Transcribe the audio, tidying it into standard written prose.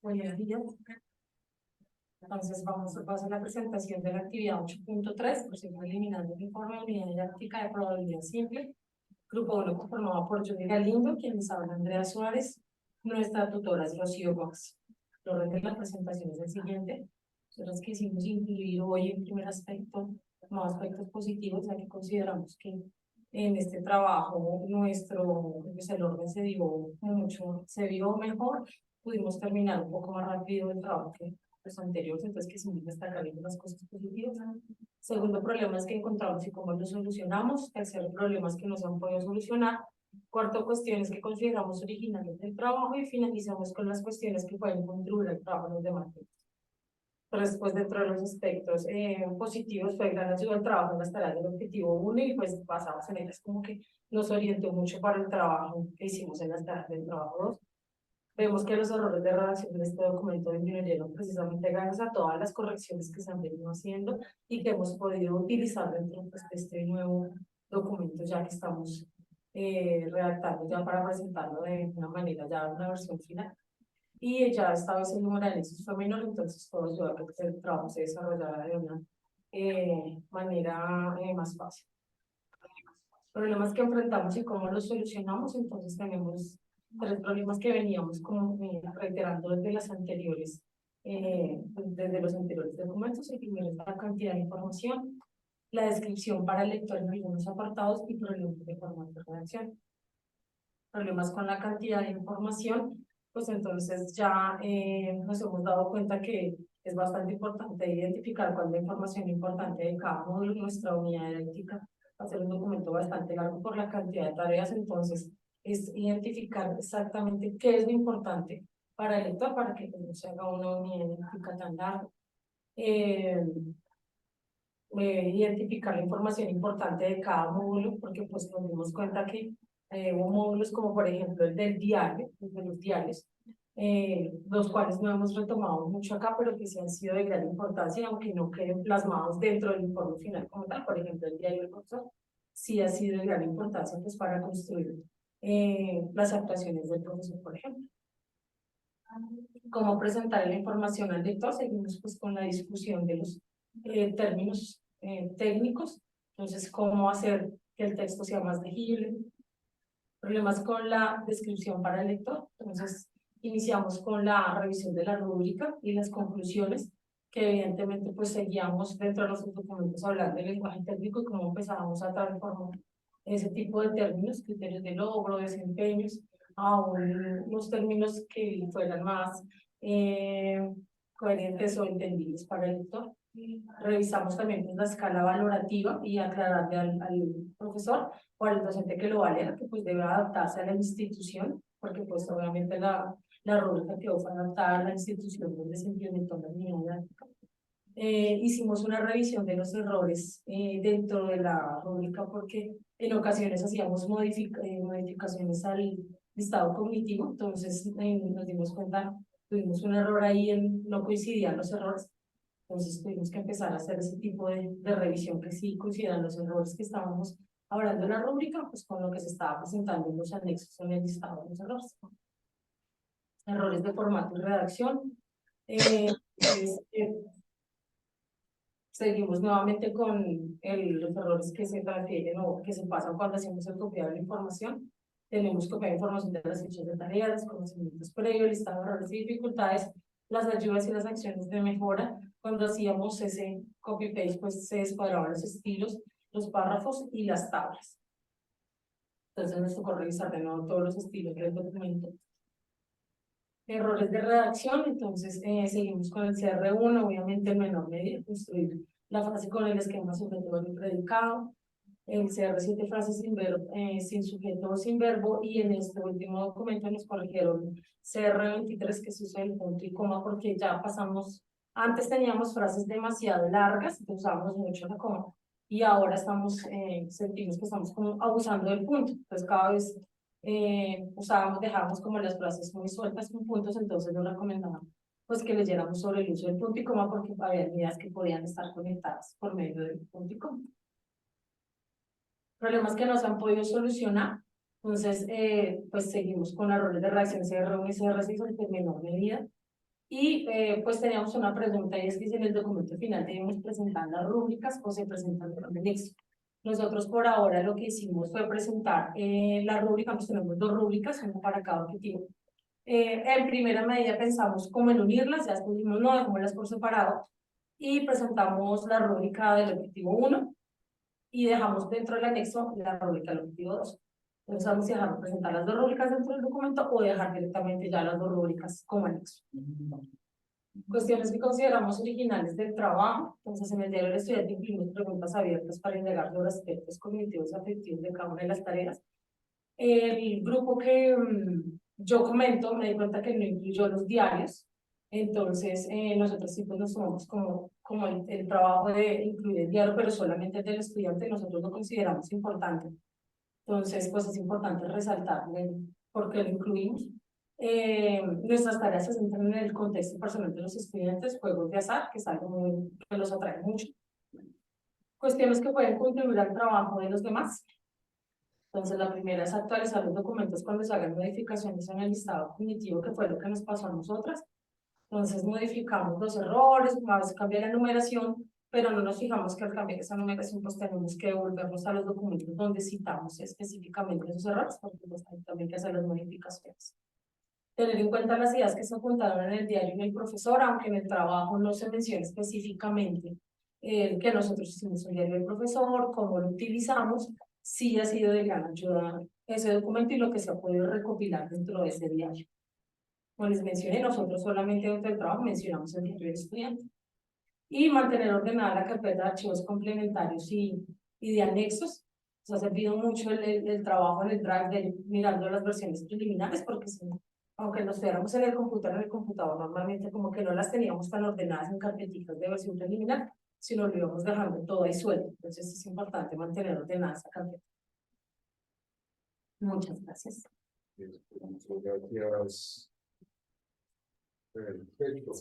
Buenos días. Entonces vamos a pasar a la presentación de la actividad 8.3, proceso eliminando el informe de unidad didáctica de probabilidad simple. Grupo 1 conformado por Judy Galindo, quien les habla Andrea Suárez, nuestra tutora es Rocío Gómez. El orden de la presentación es el siguiente. Nosotros quisimos incluir hoy en primer aspecto más aspectos positivos, ya que consideramos que en este trabajo nuestro, pues el orden se dio mucho, se vio mejor, pudimos terminar un poco más rápido el trabajo que los anteriores, entonces quisimos destacar las cosas positivas. Segundo problema es que encontramos y cómo lo solucionamos. Tercer problema es que no se han podido solucionar. Cuarto, cuestiones que consideramos originales del trabajo, y finalizamos con las cuestiones que pueden contribuir al trabajo de los demás. Después, dentro de los aspectos positivos, fue gran ayuda al trabajo en las tareas del objetivo 1 y pues basamos en ellas, como que nos orientó mucho para el trabajo que hicimos en las tareas del trabajo 2. Vemos que los errores de redacción de este documento disminuyeron precisamente gracias a todas las correcciones que se han venido haciendo y que hemos podido utilizar dentro de este nuevo documento, ya que estamos redactando ya para presentarlo de una manera, ya una versión final. Y ya esta vez el número de análisis fue menor, entonces todo ayudó a que el trabajo se desarrollara de una manera más fácil. Problemas que enfrentamos y cómo los solucionamos. Entonces tenemos tres problemas que veníamos como reiterando desde las anteriores, desde los anteriores documentos. El primero es la cantidad de información, la descripción para el lector en algunos apartados y problemas de formato de redacción. Problemas con la cantidad de información, pues entonces ya nos hemos dado cuenta que es bastante importante identificar cuál es la información importante de cada módulo. Nuestra unidad didáctica va a ser un documento bastante largo por la cantidad de tareas, entonces es identificar exactamente qué es lo importante para el lector, para que no se haga una unidad didáctica tan larga. Identificar la información importante de cada módulo, porque pues nos dimos cuenta que hubo módulos como por ejemplo el del diario, el de los diarios, los cuales no hemos retomado mucho acá, pero que sí han sido de gran importancia, aunque no queden plasmados dentro del informe final como tal. Por ejemplo, el diario del profesor sí ha sido de gran importancia pues para construir las actuaciones del profesor, por ejemplo. Cómo presentar la información al lector. Seguimos pues con la discusión de los términos técnicos. Entonces, cómo hacer que el texto sea más legible. Problemas con la descripción para el lector. Entonces, iniciamos con la revisión de la rúbrica y las conclusiones, que evidentemente pues seguíamos dentro de los documentos hablando del lenguaje técnico y cómo empezábamos a transformar ese tipo de términos, criterios de logro, desempeños, a unos términos que fueran más coherentes o entendibles para el lector. Revisamos también pues, la escala valorativa y aclararle al profesor o al docente que lo valera, que pues debe adaptarse a la institución, porque pues obviamente la rúbrica quedó fue adaptada a la institución donde se implementó la unidad didáctica. Hicimos una revisión de los errores dentro de la rúbrica, porque en ocasiones hacíamos modificaciones al listado cognitivo, entonces nos dimos cuenta, tuvimos un error ahí, no coincidían los errores, entonces tuvimos que empezar a hacer ese tipo de revisión que sí coincidan los errores que estábamos hablando en la rúbrica, pues con lo que se estaba presentando en los anexos en el listado de los errores. Errores de formato y redacción. Seguimos nuevamente con los errores que se refieren o que se pasan cuando hacemos el copiado de la información. Tenemos copiado información de las fichas de tareas, conocimientos previos, listado de errores y dificultades, las ayudas y las acciones de mejora. Cuando hacíamos ese copy-paste, pues se descuadraban los estilos, los párrafos y las tablas. Entonces nos tocó revisar de nuevo todos los estilos del documento. Errores de redacción. Entonces seguimos con el CR1, obviamente en menor medida, construir la frase con el esquema sujeto y predicado, el CR7 frases sin verbo, sin sujeto o sin verbo, y en este último documento nos corrigieron CR23, que se usa el punto y coma, porque ya pasamos, antes teníamos frases demasiado largas, usábamos mucho la coma, y ahora sentimos que estamos como abusando del punto, entonces cada vez dejábamos como las frases muy sueltas con puntos, entonces nos recomendaban pues que leyéramos sobre el uso del punto y coma, porque había ideas que podían estar conectadas por medio del punto y coma. Problemas que no se han podido solucionar, entonces pues seguimos con errores de reacción CR1 y CR6 en menor medida. Y pues teníamos una pregunta y es que si en el documento final debemos presentar las rúbricas o se presentan en anexo. Nosotros por ahora lo que hicimos fue presentar la rúbrica, pues tenemos 2 rúbricas, una para cada objetivo. En primera medida pensamos como en unirlas, ya después dijimos no, dejémoslas por separado y presentamos la rúbrica del objetivo 1 y dejamos dentro del anexo la rúbrica del objetivo 2. Entonces vamos a dejar presentar las 2 rúbricas dentro del documento o dejar directamente ya las 2 rúbricas como anexo. Cuestiones que consideramos originales del trabajo. Entonces, en el diario del estudiante incluimos preguntas abiertas para indagar los aspectos cognitivos y afectivos de cada una de las tareas. El grupo que yo comento, me di cuenta que no incluyó los diarios. Entonces, nosotros sí pues nos tomamos como el trabajo de incluir el diario, pero solamente el del estudiante, nosotros lo consideramos importante. Entonces, pues es importante resaltar por qué lo incluimos. Nuestras tareas se centran en el contexto personal de los estudiantes, juegos de azar, que es algo que los atrae mucho. Cuestiones que pueden contribuir al trabajo de los demás. Entonces, la primera es actualizar los documentos cuando se hagan modificaciones en el listado cognitivo, que fue lo que nos pasó a nosotras. Entonces, modificamos los errores, a veces cambia la numeración, pero no nos fijamos que al cambiar esa numeración, pues tenemos que volvernos a los documentos donde citamos específicamente esos errores, porque pues, hay también que hacer las modificaciones. Tener en cuenta las ideas que se apuntaron en el diario y en el profesor, aunque en el trabajo no se menciona específicamente que nosotros hicimos un diario del profesor, cómo lo utilizamos, sí ha sido de gran ayuda ese documento y lo que se ha podido recopilar dentro de ese diario. Como les mencioné, nosotros solamente dentro del trabajo mencionamos el diario del estudiante. Y mantener ordenada la carpeta de archivos complementarios y de anexos. Se ha servido mucho el trabajo en el Drive de mirando las versiones preliminares, porque si, aunque nos fuéramos en el computador normalmente como que no las teníamos tan ordenadas en carpeticas de versión preliminar, sino lo íbamos dejando todo ahí suelto. Entonces es importante mantener ordenada esa carpeta. Muchas gracias. Muchas gracias. Perfecto.